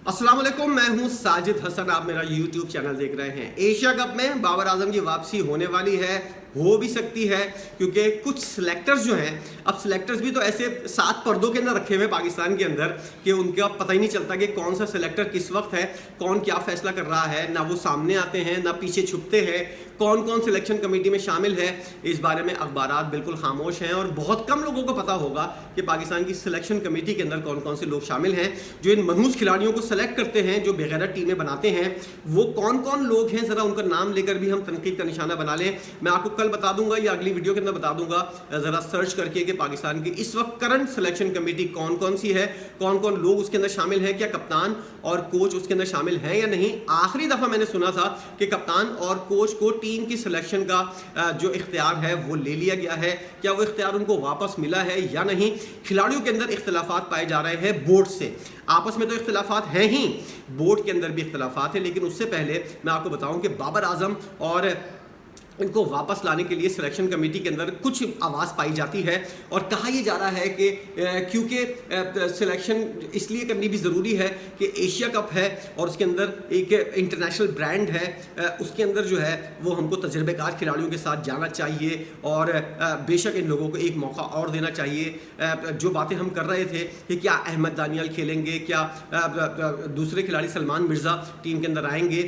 अस्सलाम वालेकुम, मैं हूं साजिद हसन। आप मेरा YouTube चैनल देख रहे हैं। एशिया कप में बाबर आजम की वापसी होने वाली है, हो भी सकती है, क्योंकि कुछ सिलेक्टर्स जो हैं, अब सिलेक्टर्स भी तो ऐसे 7 पर्दों के अंदर रखे हुए पाकिस्तान के अंदर कि उनका पता ही नहीं चलता कि कौन सा सिलेक्टर किस वक्त है, कौन क्या फैसला कर रहा है। ना वो सामने आते हैं, ना पीछे छुपते हैं। कौन कौन सिलेक्शन कमेटी में शामिल है, इस बारे में अखबारात बिल्कुल खामोश हैं और बहुत कम लोगों को पता होगा कि पाकिस्तान की सिलेक्शन कमेटी के अंदर कौन कौन से लोग शामिल हैं जो इन मनहूस खिलाड़ियों को सेलेक्ट करते हैं, जो बेगैरत टीमें बनाते हैं। वो कौन कौन लोग हैं, ज़रा उनका नाम लेकर भी हम तनकीद का निशाना बना लें। मैं आपको कल बता दूंगा या अगली वीडियो के अंदर बता दूंगा, ज़रा सर्च करके कि पाकिस्तान की इस वक्त करंट सिलेक्शन कमेटी कौन कौन सी है, कौन कौन लोग उसके अंदर शामिल हैं, क्या कप्तान और कोच उसके अंदर शामिल हैं या नहीं। आखिरी दफ़ा मैंने सुना था कि कप्तान और कोच को टीम की सिलेक्शन का जो इख्तियार है वो ले लिया गया है। क्या वो इख्तियार उनको वापस मिला है या नहीं। खिलाड़ियों के अंदर इख्तिलाफात पाए जा रहे हैं बोर्ड से, आपस में तो इख्तिलाफात हैं ही, बोर्ड के अंदर भी इख्तिलाफात है। लेकिन उससे पहले मैं आपको बताऊं कि बाबर आजम और इनको वापस लाने के लिए सिलेक्शन कमेटी के अंदर कुछ आवाज़ पाई जाती है और कहा यह जा रहा है कि क्योंकि सिलेक्शन इसलिए करनी भी ज़रूरी है कि एशिया कप है और उसके अंदर एक इंटरनेशनल ब्रांड है, उसके अंदर जो है वो हमको तजर्बेकार खिलाड़ियों के साथ जाना चाहिए और बेशक इन लोगों को एक मौका और देना चाहिए। जो बातें हम कर रहे थे कि क्या अहमद दानियाल खेलेंगे, क्या दूसरे खिलाड़ी सलमान मिर्ज़ा टीम के अंदर आएंगे,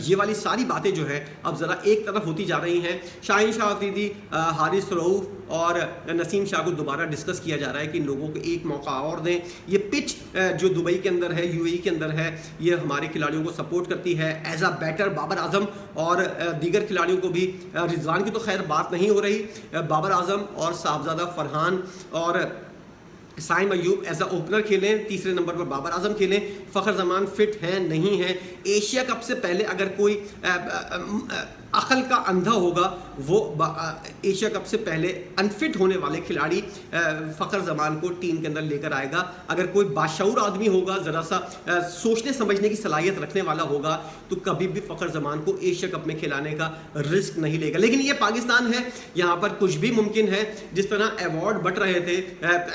ये वाली सारी बातें जो है अब ज़रा एक तरफ होती जा रही हैं। शाहीन शाह अफरीदी, हारिस रऊफ और नसीम शाह को दोबारा डिस्कस किया जा रहा है कि इन लोगों को एक मौका और दें। ये पिच जो दुबई के अंदर है, यूएई के अंदर है, ये हमारे खिलाड़ियों को सपोर्ट करती है as a batter. Babar Azam और दीगर खिलाड़ियों को भी, रिजवान की तो खैर बात नहीं हो रही, बाबर आजम और साहबजादा फरहान और Saim Ayub as a opener खेलें, तीसरे नंबर पर बाबर आजम खेलें। फ़खर जमान फिट हैं नहीं हैं। एशिया कप से पहले अगर कोई अकल का अंधा होगा वो एशिया कप से पहले अनफिट होने वाले खिलाड़ी फ़खर जमान को टीम के अंदर लेकर आएगा। अगर कोई बाशऊर आदमी होगा, ज़रा सा सोचने समझने की सलाहियत रखने वाला होगा, तो कभी भी फ़खर जमान को एशिया कप में खिलाने का रिस्क नहीं लेगा। लेकिन ये पाकिस्तान है, यहाँ पर कुछ भी मुमकिन है। जिस तरह अवार्ड बट रहे थे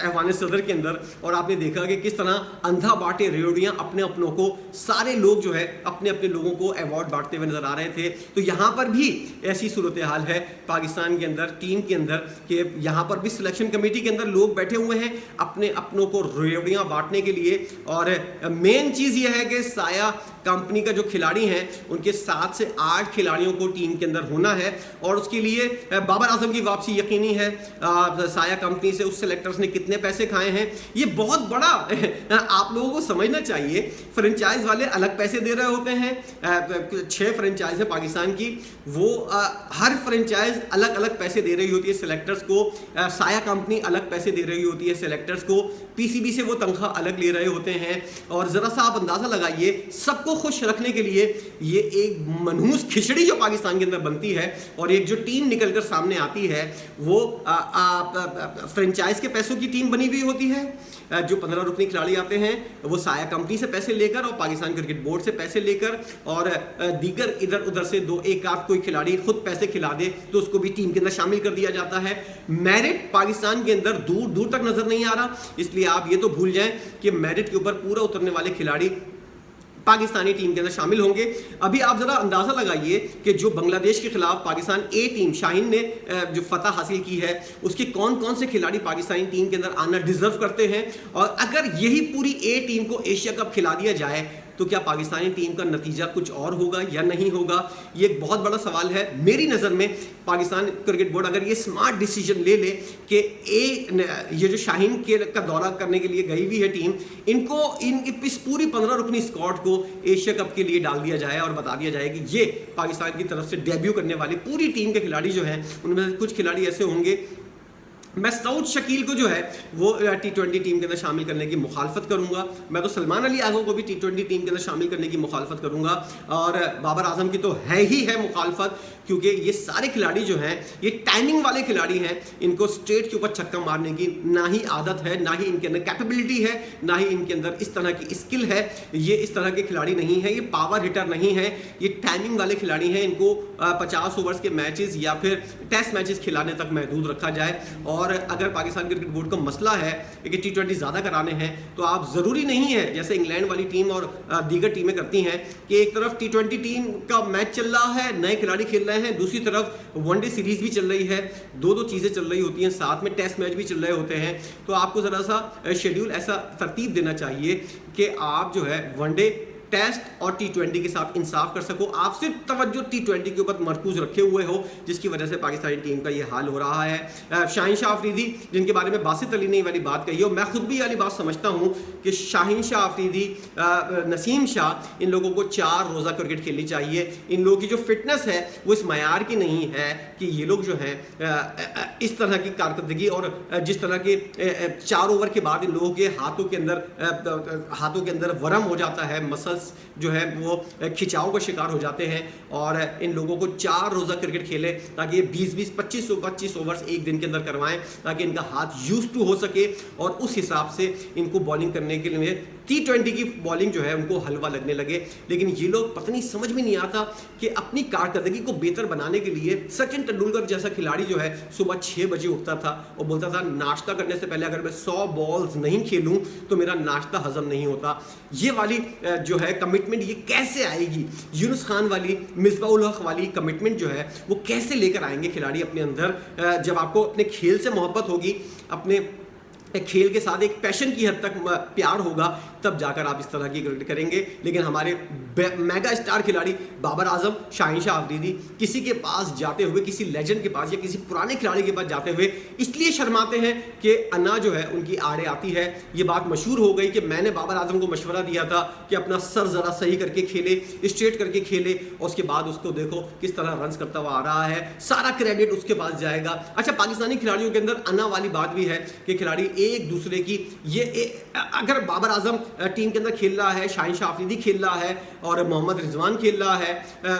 ऐवान सदर के अंदर और आपने देखा कि किस तरह अंधा बांटे रेवड़ियाँ अपने अपनों को, सारे लोग जो है अपने अपने लोगों को अवार्ड बांटते हुए नजर आ रहे थे। तो यहाँ पर भी ऐसी सूरत हाल है पाकिस्तान के अंदर, टीम के अंदर, कि यहाँ पर भी सिलेक्शन कमेटी के अंदर लोग बैठे हुए हैं अपने अपनों को रेवड़ियाँ बांटने के लिए। और मेन चीज़ ये है कि साया कंपनी का जो खिलाड़ी हैं उनके 7 से 8 खिलाड़ियों को टीम के अंदर होना है और उसके लिए बाबर आजम की वापसी यकीनी है। साया कंपनी से उस सेलेक्टर्स ने कितने पैसे खाए हैं, ये बहुत बड़ा आप लोगों को समझना चाहिए। फ्रेंचाइज वाले अलग पैसे दे रहे होते हैं, 6 फ्रेंचाइज है पाकिस्तान की, वो हर फ्रेंचाइज अलग अलग पैसे दे रही होती है सेलेक्टर्स को। साया कंपनी अलग पैसे दे रही होती है सेलेक्टर्स को, पीसीबी से वो तनख्वाह अलग ले रहे होते हैं। और ज़रा सा आप अंदाज़ा लगाइए, सबको खुश रखने के लिए ये एक मनहूस खिचड़ी जो पाकिस्तान के अंदर बनती है और एक जो टीम निकलकर सामने आती है वो फ्रेंचाइज के पैसों की टीम बनी हुई होती है। जो 15 रुकनी खिलाड़ी आते हैं वो साया कंपनी से पैसे लेकर और पाकिस्तान क्रिकेट बोर्ड से पैसे लेकर और दीगर इधर उधर से एक आध कोई खिलाड़ी खुद पैसे खिला दे तो उसको भी टीम के अंदर शामिल कर दिया जाता है। मेरिट पाकिस्तान के अंदर दूर दूर तक नजर नहीं आ रहा, इसलिए आप ये तो भूल जाएं कि मेरिट के ऊपर पूरा उतरने वाले खिलाड़ी पाकिस्तानी टीम के अंदर शामिल होंगे। अभी आप ज़रा अंदाज़ा लगाइए कि जो बांग्लादेश के खिलाफ पाकिस्तान ए टीम शाहीन ने जो फतह हासिल की है उसके कौन कौन से खिलाड़ी पाकिस्तानी टीम के अंदर आना डिज़र्व करते हैं, और अगर यही पूरी ए टीम को एशिया कप खिला दिया जाए तो क्या पाकिस्तानी टीम का नतीजा कुछ और होगा या नहीं होगा, ये एक बहुत बड़ा सवाल है। मेरी नज़र में पाकिस्तान क्रिकेट बोर्ड अगर ये स्मार्ट डिसीजन ले ले कि ये जो शाहीन के का दौरा करने के लिए गई हुई है टीम, इनको इस पूरी 15 रुकनी स्क्वाड को एशिया कप के लिए डाल दिया जाए और बता दिया जाए कि ये पाकिस्तान की तरफ से डेब्यू करने वाली पूरी टीम के खिलाड़ी जो हैं उनमें से कुछ खिलाड़ी ऐसे होंगे। मैं सऊद शकील को जो है वो T20 टीम के अंदर शामिल करने की मुखालफत करूंगा। मैं तो सलमान अली आगो को भी T20 टीम के अंदर शामिल करने की मुखालफत करूंगा और बाबर आजम की तो है ही है मुखालफत, क्योंकि ये सारे खिलाड़ी जो हैं ये टाइमिंग वाले खिलाड़ी हैं। इनको स्ट्रेट के ऊपर छक्का मारने की ना ही आदत है, ना ही इनके अंदर कैपेबिलिटी है, ना ही इनके अंदर इस तरह की स्किल है। ये इस तरह के खिलाड़ी नहीं है, ये पावर हिटर नहीं है, ये टाइमिंग वाले खिलाड़ी हैं। इनको 50 ओवर्स के मैचेस या फिर टेस्ट मैचेस खिलाने तक महदूद रखा जाए और और अगर पाकिस्तान क्रिकेट बोर्ड का मसला है कि T20 ज़्यादा कराने हैं, तो आप ज़रूरी नहीं है जैसे इंग्लैंड वाली टीम और दीगर टीमें करती हैं कि एक तरफ T20 टीम का मैच चल रहा है, नए खिलाड़ी खेल रहे हैं, दूसरी तरफ वनडे सीरीज़ भी चल रही है, दो चीज़ें चल रही होती हैं, साथ में टेस्ट मैच भी चल रहे होते हैं। तो आपको ज़रा सा शेड्यूल ऐसा तरतीब देना चाहिए कि आप जो है वनडे, टेस्ट और T20 के साथ इंसाफ कर सको। आप सिर्फ तवज्जो T20 के ऊपर मरकूज रखे हुए हो, जिसकी वजह से पाकिस्तानी टीम का ये हाल हो रहा है। शाहीन शाह अफरीदी जिनके बारे में बासित अली ने ये वाली बात कही, और मैं खुद भी ये वाली बात समझता हूँ कि शाहीन शाह अफरीदी, नसीम शाह, इन लोगों को 4 रोज़ा क्रिकेट खेलनी चाहिए। इन लोगों की जो फिटनेस है वो इस मयार की नहीं है कि ये लोग जो हैं इस तरह की कारकर्दगी और जिस तरह के 4 ओवर के बाद इन लोगों के हाथों के अंदर वरम हो जाता है, मसल्स जो है वो खिंचाव का शिकार हो जाते हैं, और इन लोगों को 4 रोज़ा क्रिकेट खेले ताकि ये 20-20, 25 ओवर्स एक दिन के अंदर करवाएं, ताकि इनका हाथ यूज्ड टू हो सके और उस हिसाब से इनको बॉलिंग करने के लिए T20 की बॉलिंग जो है उनको हलवा लगने लगे। लेकिन ये लोग पता नहीं, समझ में नहीं आता कि अपनी कारकर्दगी को बेहतर बनाने के लिए सचिन तेंदुलकर जैसा खिलाड़ी जो है सुबह 6 बजे उठता था और बोलता था नाश्ता करने से पहले अगर मैं 100 बॉल्स नहीं खेलूं तो मेरा नाश्ता हजम नहीं होता। ये वाली जो है कमिटमेंट ये कैसे आएगी? यूनुस खान वाली, मिसबाउल हक वाली कमिटमेंट जो है वो कैसे लेकर आएंगे खिलाड़ी अपने अंदर? जब आपको अपने खेल से मोहब्बत होगी, अपने खेल के साथ एक पैशन की हद तक प्यार होगा, तब जाकर आप इस तरह की क्रिकेट करेंगे। लेकिन हमारे मेगा स्टार खिलाड़ी बाबर आजम, शाहीन शाह अफरीदी किसी के पास जाते हुए, किसी लेजेंड के पास या किसी पुराने खिलाड़ी के पास जाते हुए इसलिए शर्माते हैं कि अन्ना जो है उनकी आड़े आती है। ये बात मशहूर हो गई कि मैंने बाबर आजम को मशवरा दिया था कि अपना सर ज़रा सही करके खेले, स्ट्रेट करके खेले, और उसके बाद उसको देखो किस तरह रन्स करता हुआ आ रहा है, सारा क्रेडिट उसके पास जाएगा। अच्छा, पाकिस्तानी खिलाड़ियों के अंदर अन्ना वाली बात भी है कि खिलाड़ी एक दूसरे की अगर बाबर आजम टीम के अंदर खेल रहा है, शाहीन शाह अफरीदी खेल रहा है और मोहम्मद रिजवान खेल रहा है,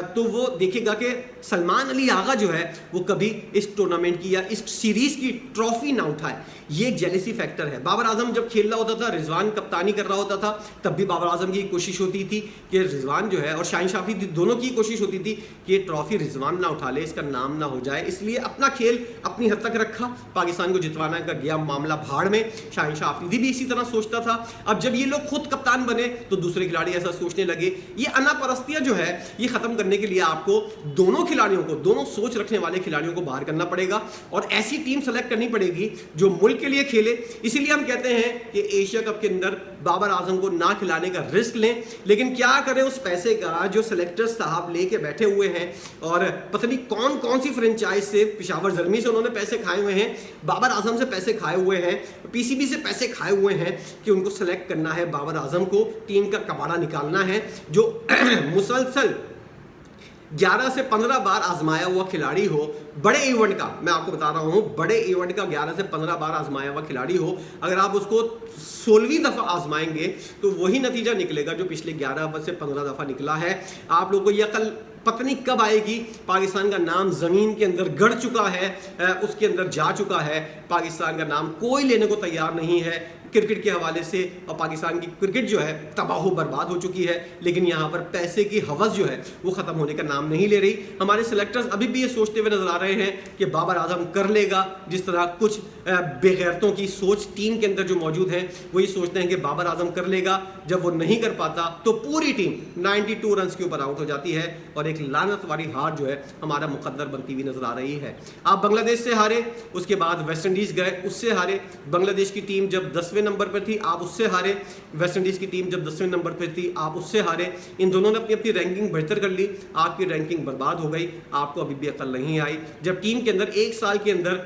तो वो देखेगा कि सलमान अली आगा जो है वो कभी इस टूर्नामेंट की या इस सीरीज की ट्रॉफी ना उठाए। ये एक जेलेसी फैक्टर है। बाबर आजम जब खेल रहा होता था, रिजवान कप्तानी कर रहा होता था, तब भी बाबर आजम की कोशिश होती थी कि रिजवान जो है और शाहीन शाह अफरीदी दोनों की कोशिश होती थी कि ये ट्रॉफी रिजवान ना उठा ले, इसका नाम ना हो जाए। इसलिए अपना खेल अपनी हद तक रखा, पाकिस्तान को जितवाना का गया मामला भाड़ में। शाहीन शाह अफरीदी भी इसी तरह सोचता था। अब जब ये लोग खुद कप्तान बने तो दूसरे खिलाड़ी ऐसा सोचने लगे। ये अनापरस्तियां जो है ये खत्म करने के लिए आपको दोनों खिलाड़ियों को, दोनों सोच रखने वाले खिलाड़ियों को बाहर करना पड़ेगा और ऐसी टीम सेलेक्ट करनी पड़ेगी जो मुल्क के लिए खेले। इसीलिए हम कहते हैं कि एशिया कप के अंदर बाबर आजम को ना खिलाने का रिस्क लें, लेकिन क्या करें उस पैसे का जो सेलेक्टर्स साहब लेके बैठे हुए हैं, और पता नहीं कौन कौन सी फ्रेंचाइज से, पेशावर जर्मी से उन्होंने पैसे खाए हुए हैं, बाबर आजम से पैसे खाए हुए हैं, PCB से पैसे खाए हुए हैं कि उनको सेलेक्ट करना है। बाबर आजम को टीम का कबाड़ा निकालना है जो मुसलसल 11 से 15 बार आजमाया हुआ खिलाड़ी हो, बड़े इवेंट का, मैं आपको बता रहा हूँ, बड़े इवेंट का 11 से 15 बार आजमाया हुआ खिलाड़ी हो, अगर आप उसको 16वीं दफ़ा आजमाएंगे तो वही नतीजा निकलेगा जो पिछले 11 से 15 दफ़ा निकला है। आप लोगों को ये अकल पता नहीं कब आएगी। पाकिस्तान का नाम ज़मीन के अंदर गड़ चुका है, उसके अंदर जा चुका है। पाकिस्तान का नाम कोई लेने को तैयार नहीं है क्रिकेट के हवाले से, और पाकिस्तान की क्रिकेट जो है तबाह बर्बाद हो चुकी है। लेकिन यहाँ पर पैसे की हवस जो है वो ख़त्म होने का नाम नहीं ले रही। हमारे सेलेक्टर्स अभी भी ये सोचते हुए नजर आ रहे हैं कि बाबर आजम कर लेगा, जिस तरह कुछ बेगैरतों की सोच टीम के अंदर जो मौजूद है वो ये सोचते हैं कि बाबर आजम कर लेगा। जब वो नहीं कर पाता तो पूरी टीम 92 रन के ऊपर आउट हो जाती है और एक लानत वाली हार जो है हमारा मुकद्दर बनती हुई नजर आ रही है। आप बांग्लादेश से हारे, उसके बाद वेस्ट इंडीज़ गए, उससे हारे। बांग्लादेश की टीम जब 10वें नंबर पर थी आप उससे हारे, वेस्ट इंडीज की टीम जब 10वें नंबर पर थी आप उससे हारे। इन दोनों ने अपनी अपनी रैंकिंग बेहतर कर ली, आपकी रैंकिंग बर्बाद हो गई। आपको अभी भी अकल नहीं आई। जब टीम के अंदर 1 साल के अंदर,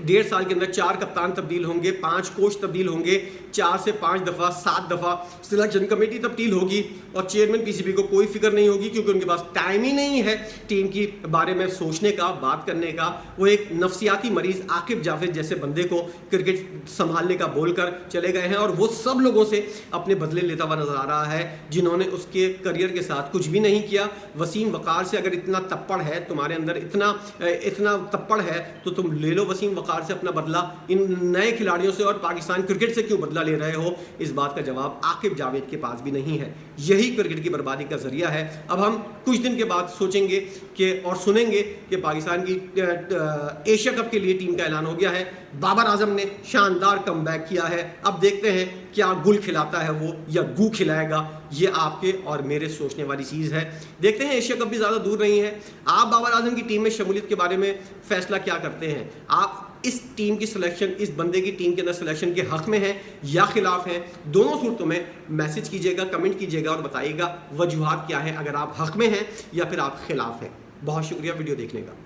1.5 साल के अंदर 4 कप्तान तब्दील होंगे, 5 कोच तब्दील होंगे, 4 से 5 दफ़ा 7 दफ़ा सिलेक्शन कमेटी तब्दील होगी और चेयरमैन PCB को कोई फिक्र नहीं होगी क्योंकि उनके पास टाइम ही नहीं है टीम की बारे में सोचने का, बात करने का। वो एक नफसियाती मरीज़ आकिब जावेद जैसे बंदे को क्रिकेट संभालने का बोलकर चले गए हैं और वो सब लोगों से अपने बदले लेता हुआ नजर आ रहा है जिन्होंने उसके करियर के साथ कुछ भी नहीं किया। वसीम वकार से अगर इतना तप्पड़ है तुम्हारे अंदर, इतना तप्पड़ है तो तुम ले लो वसीम वक़ार से अपना बदला इन नए खिलाड़ियों से और पाकिस्तान क्रिकेट से क्यों बदला ले रहे हो, इस बात का जवाब आकिब जावेद के पास भी नहीं है। यही क्रिकेट की बर्बादी का जरिया है। अब हम कुछ दिन के बाद सोचेंगे कि और सुनेंगे कि पाकिस्तान की एशिया कप के लिए टीम का ऐलान हो गया है। बाबर आजम ने शानदार कमबैक किया है। अब देखते हैं क्या गुल खिलाता है वो या गू खिलाएगा। ये आपके और मेरे सोचने वाली चीज़ है। देखते हैं, एशिया कप भी ज़्यादा दूर नहीं है। आप बाबर आजम की टीम में शमूलियत के बारे में फैसला क्या करते हैं? आप इस टीम की सिलेक्शन, इस बंदे की टीम के अंदर सिलेक्शन के हक में हैं या खिलाफ हैं? दोनों सूरतों में मैसेज कीजिएगा, कमेंट कीजिएगा और बताइएगा वजूहात क्या है, अगर आप हक में हैं या फिर आप खिलाफ हैं। बहुत शुक्रिया वीडियो देखने का।